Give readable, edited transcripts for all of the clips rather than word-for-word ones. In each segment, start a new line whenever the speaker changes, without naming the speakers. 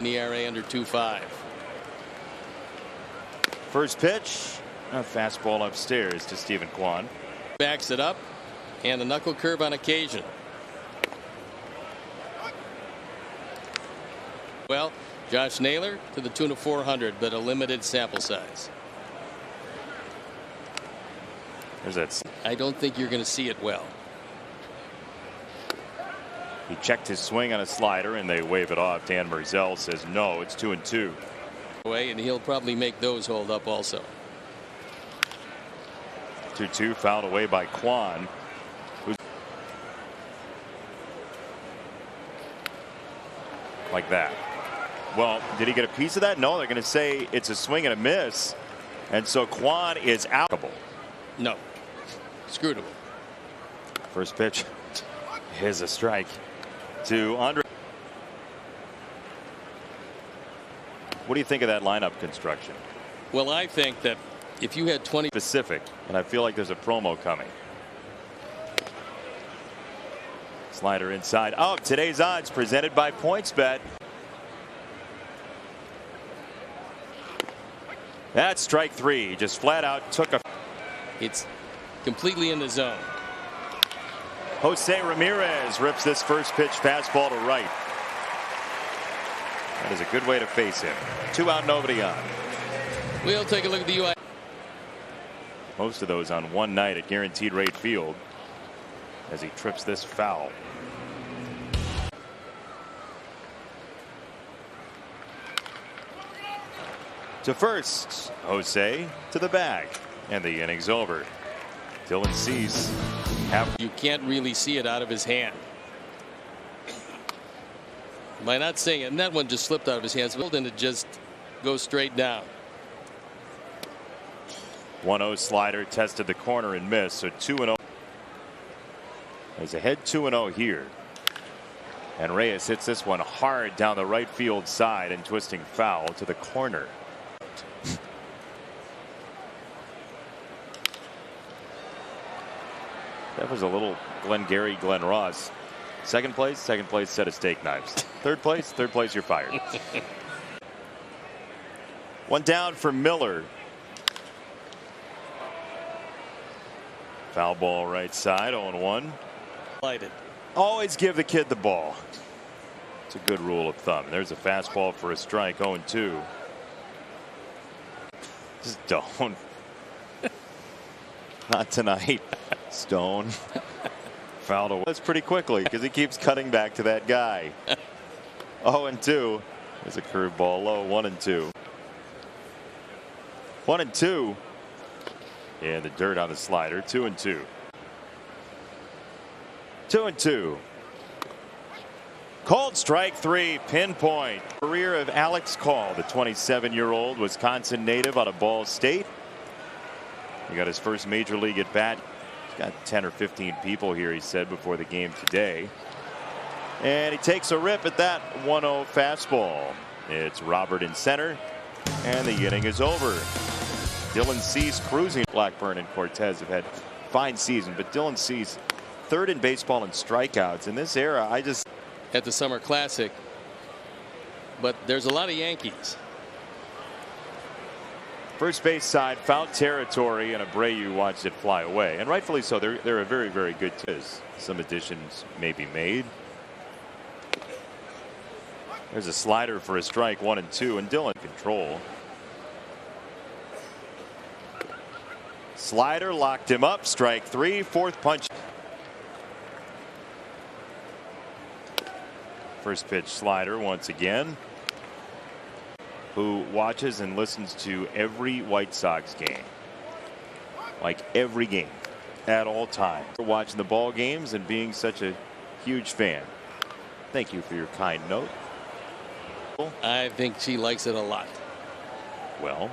The ERA under 2.5.
First pitch, a fastball upstairs to Stephen Kwan.
Backs it up, and a knuckle curve on occasion. Well, Josh Naylor to the tune of 400, but a limited sample size.
There's that.
I don't think you're going to see it well.
He checked his swing on a slider, and they wave it off. Dan Merzel says no, it's 2-2.
And he'll probably make those hold up also.
2-2 fouled away by Kwan. Like that. Well, did he get a piece of that? No, they're going to say it's a swing and a miss. And so Kwan is out.
No. Screwed him.
First pitch is a strike to Andre. What do you think of that lineup construction?
Well, I think that if you had 20
specific, and I feel like there's a promo coming. Slider inside. Oh, today's odds presented by PointsBet. That's strike three. Just flat out took a.
It's completely in the zone.
Jose Ramirez rips this first pitch fastball to right. That is a good way to face him. 2 out, nobody on.
We'll take a look at the UI.
Most of those on one night at Guaranteed Rate Field as he trips this foul. To first, Jose to the bag, and the inning's over. Dylan Cease.
You can't really see it out of his hand. By not saying it, and that one just slipped out of his hands, and it just goes straight down.
1-0 slider tested the corner and missed, so 2-0. He's ahead 2-0 here. And Reyes hits this one hard down the right field side and twisting foul to the corner. That was a little Glengarry, Glen Ross. Second place, set of steak knives. Third place, you're fired. One down for Miller. Foul ball right side, 0-1. Always give the kid the ball. It's a good rule of thumb. There's a fastball for a strike, 0-2. Stone. Not tonight. Stone. Fouled away. That's pretty quickly because he keeps cutting back to that guy. 0-2. There's a curveball low. 1-2. 1-2. And the dirt on the slider. 2-2. 2-2. Called strike three. Pinpoint. Career of Alex Call, the 27-year-old Wisconsin native out of Ball State. He got his first major league at bat. He's got 10 or 15 people here, he said, before the game today. And he takes a rip at that 1-0 fastball. It's Robert in center, and the inning is over. Dylan Cease cruising. Blackburn and Cortez have had fine season, but Dylan Cease third in baseball in strikeouts in this era. I just
at the Summer Classic, but there's a lot of Yankees.
First base side, foul territory, and Abreu watched it fly away, and rightfully so. They're a very, very good team. Some additions may be made. There's a slider for a strike, 1-2, and Dylan control. Slider locked him up. Strike three. Fourth punch. First pitch slider once again. Who watches and listens to every White Sox game. Like every game. At all times. Watching the ball games and being such a huge fan. Thank you for your kind note.
I think she likes it a lot.
Well,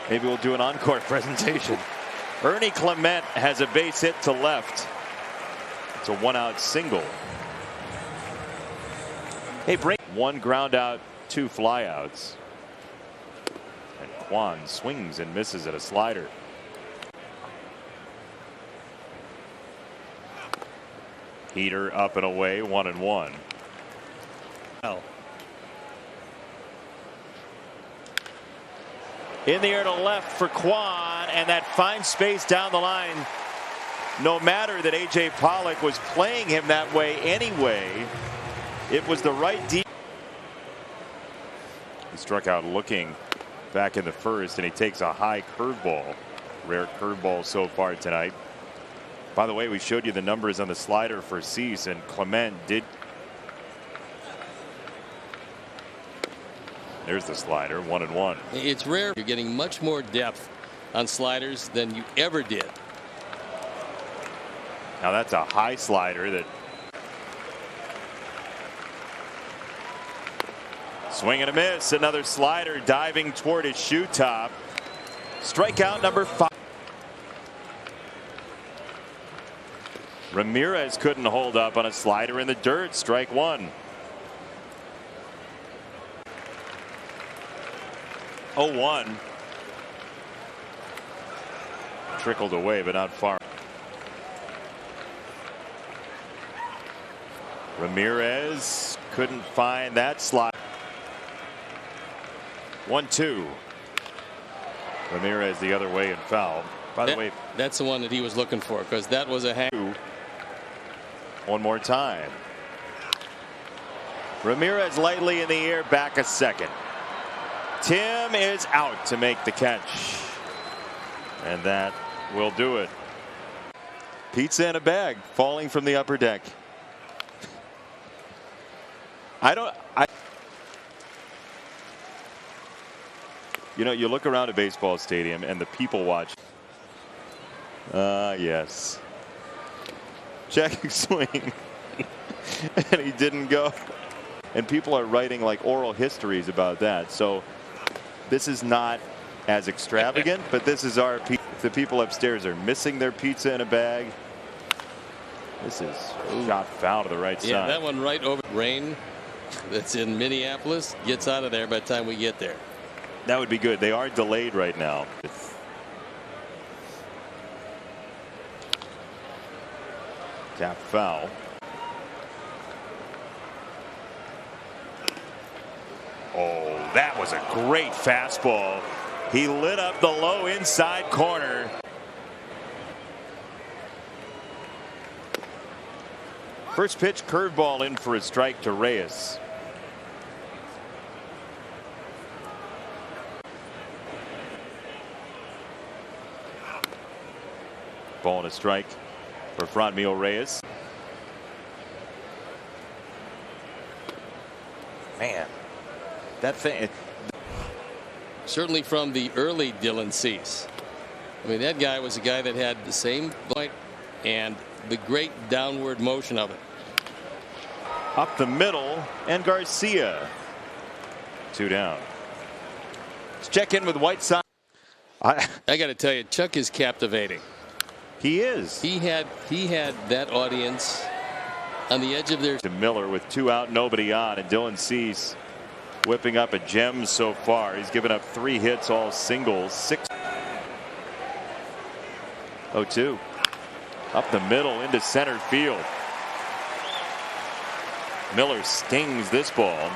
maybe we'll do an encore presentation. Ernie Clement has a base hit to left. It's a 1-out single. Hey, break. One ground out, 2 flyouts. And Kwan swings and misses at a slider. Heater up and away, 1-1.
Well,
In the air to left for Kwan, and that finds space down the line. No matter that A.J. Pollock was playing him that way anyway, it was the right deep. He struck out looking back in the first, and he takes a high curveball. Rare curveball so far tonight. By the way, we showed you the numbers on the slider for Cease, and Clement did. There's the slider, 1-1.
It's rare. You're getting much more depth on sliders than you ever did.
Now that's a high slider that. Swing and a miss. Another slider diving toward his shoe top. Strikeout number 5. Ramirez couldn't hold up on a slider in the dirt. Strike 1. 0-1. Trickled away, but not far. Ramirez couldn't find that slide. 1-2. Ramirez the other way and foul. By the way,
that's the one that he was looking for, because that was a hang.
One more time. Ramirez lightly in the air, back a second. Tim is out to make the catch, and that will do it. Pizza in a bag falling from the upper deck. You know, you look around a baseball stadium and the people watch. Yes. Checking swing. And he didn't go. And people are writing like oral histories about that. So this is not as extravagant, but this is our. The people upstairs are missing their pizza in a bag. This is shot foul to the right side.
Yeah, that one right over. Rain that's in Minneapolis gets out of there by the time we get there.
That would be good. They are delayed right now. Tap foul. Oh, that was a great fastball. He lit up the low inside corner. First pitch curveball in for a strike to Reyes. Ball and a strike for Franmil Reyes. Man, that thing.
Certainly from the early Dylan Cease. I mean, that guy was a guy that had the same point and the great downward motion of it.
Up the middle, and Garcia. 2 down. Let's check in with White Sox.
I got to tell you, Chuck is captivating.
He is.
He had that audience on the edge of their.
To Miller with 2 out, nobody on, and Dylan Cease whipping up a gem so far. He's given up 3 hits, all singles. 0-2. Up the middle into center field. Miller stings this ball.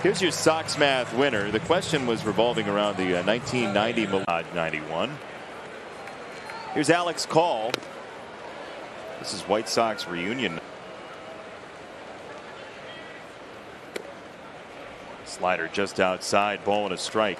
Here's your Sox math winner. The question was revolving around the 1990 91. Here's Alex Call. This is White Sox reunion. Slider just outside, ball and a strike.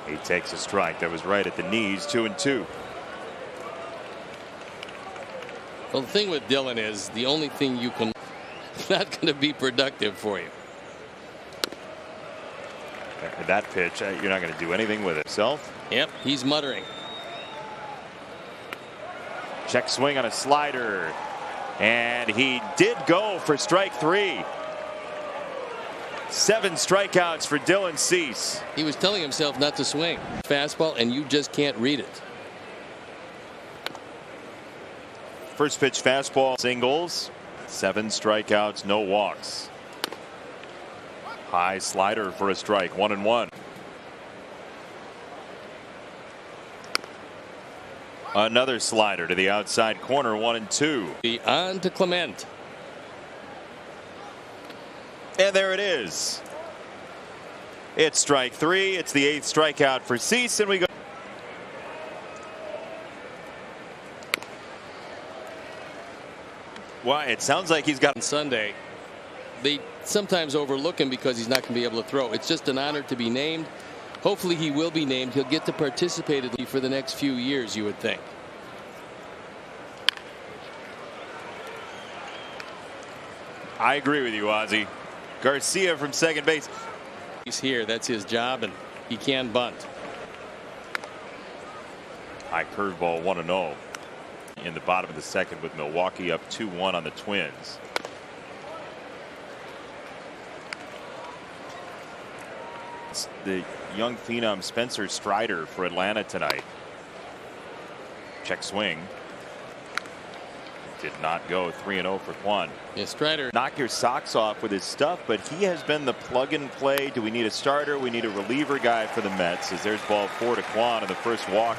He takes a strike that was right at the knees. 2-2.
Well, the thing with Dylan is the only thing you can not going to be productive for you.
That pitch, you're not going to do anything with it. Self.
Yep, he's muttering.
Check swing on a slider, and he did go for strike 3. 7 strikeouts for Dylan Cease.
He was telling himself not to swing fastball, and you just can't read it.
First pitch fastball, singles. 7 strikeouts, no walks. High slider for a strike. 1-1. Another slider to the outside corner, 1-2.
On to Clement.
And there it is. It's strike three. It's the 8th strikeout for Cease, and we go. Well, it sounds like he's got.
On Sunday, they sometimes overlook him because he's not going to be able to throw. It's just an honor to be named. Hopefully he will be named. He'll get to participate for the next few years, you would think.
I agree with you, Ozzie. Garcia from second base.
He's here. That's his job, and he can bunt.
High curveball, 1-0 in the bottom of the second with Milwaukee up 2-1 on the Twins. It's the young phenom Spencer Strider for Atlanta tonight. Check swing. Did not go. 3-0 for Kwan.
Yeah, Strider.
Knock your socks off with his stuff, but he has been the plug and play. Do we need a starter? We need a reliever guy for the Mets. As there's ball 4 to Kwan and the first walk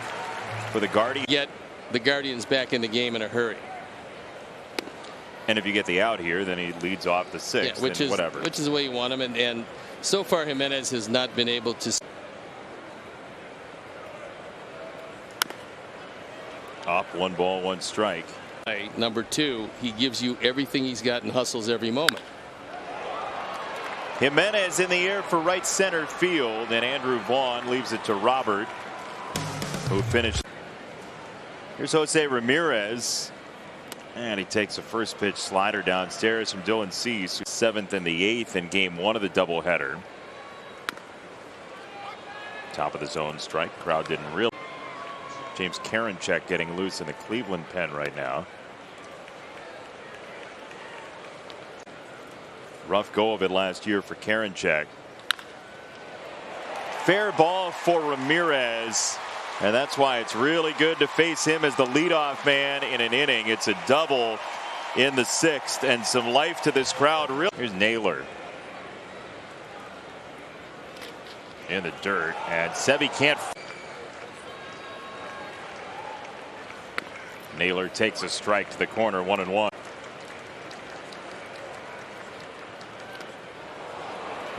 for the Guardians.
Get the Guardians back in the game in a hurry.
And if you get the out here, then he leads off the 6th.
Yeah, which is the way you want him. And so far Jimenez has not been able to.
Up 1 ball 1 strike.
Number 2, he gives you everything he's got and hustles every moment.
Jimenez in the air for right center field, and Andrew Vaughn leaves it to Robert, who finished. Here's Jose Ramirez, and he takes a first pitch slider downstairs from Dylan Cease. 7th and the 8th in game 1 of the doubleheader. Top of the zone strike. Crowd didn't realize. James Karinchak getting loose in the Cleveland pen right now. Rough go of it last year for Karinchak. Fair ball for Ramirez, and that's why it's really good to face him as the leadoff man in an inning. It's a double in the 6th, and some life to this crowd. Here's Naylor in the dirt, and Sebi can't. Naylor takes a strike to the corner, 1-1.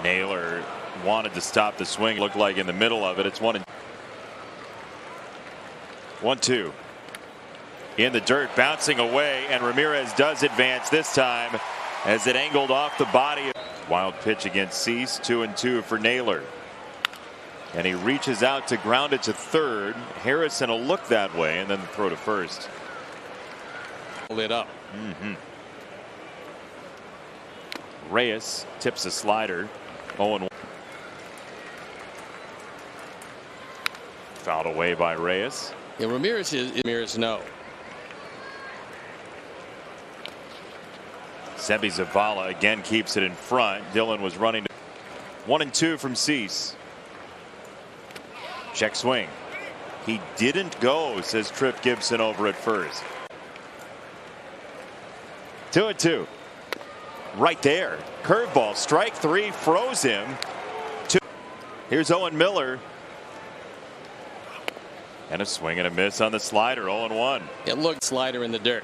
Naylor wanted to stop the swing. Looked like in the middle of it. It's 1-2. In the dirt, bouncing away, and Ramirez does advance this time as it angled off the body. Wild pitch against Cease. 2-2 for Naylor. And he reaches out to ground it to third. Harrison will look that way and then throw to first.
Lit up.
Reyes tips a slider. 0-1. Fouled away by Reyes.
Yeah, Ramirez no.
Sebi Zavala again keeps it in front. Dylan was running. 1-2 from Cease. Check swing. He didn't go, says Tripp Gibson over at first. 2-2. Right there. Curveball. Strike 3. Froze him. 2. Here's Owen Miller. And a swing and a miss on the slider. 0-1.
It looked slider in the dirt.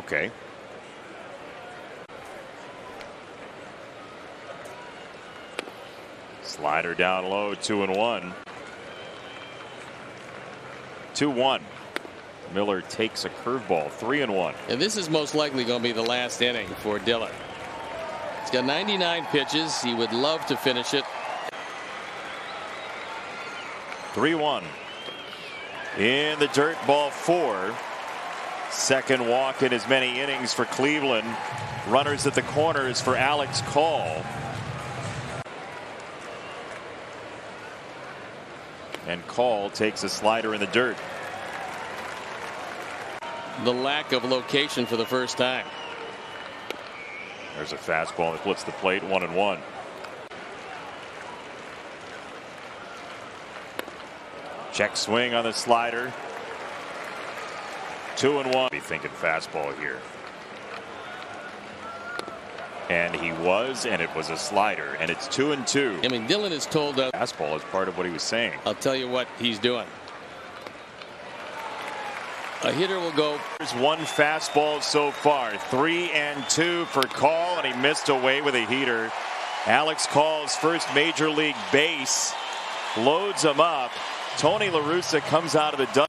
Okay. Slider down low. 2-1. 2-1. Miller takes a curveball. 3-1.
And this is most likely going to be the last inning for Dylan. He's got 99 pitches. He would love to finish it.
3-1. In the dirt, ball 4. Second walk in as many innings for Cleveland. Runners at the corners for Alex Call. And Call takes a slider in the dirt.
The lack of location for the first time.
There's a fastball that flips the plate. 1-1. Check swing on the slider. 2-1. Be thinking fastball here. And he was, and it was a slider, and it's 2-2.
I mean, Dylan is told us
Fastball is part of what he was saying.
I'll tell you what he's doing. A hitter will go.
There's one fastball so far. 3-2 for Call, and he missed away with a heater. Alex Call's first major league base loads him up. Tony La Russa comes out of the dugout.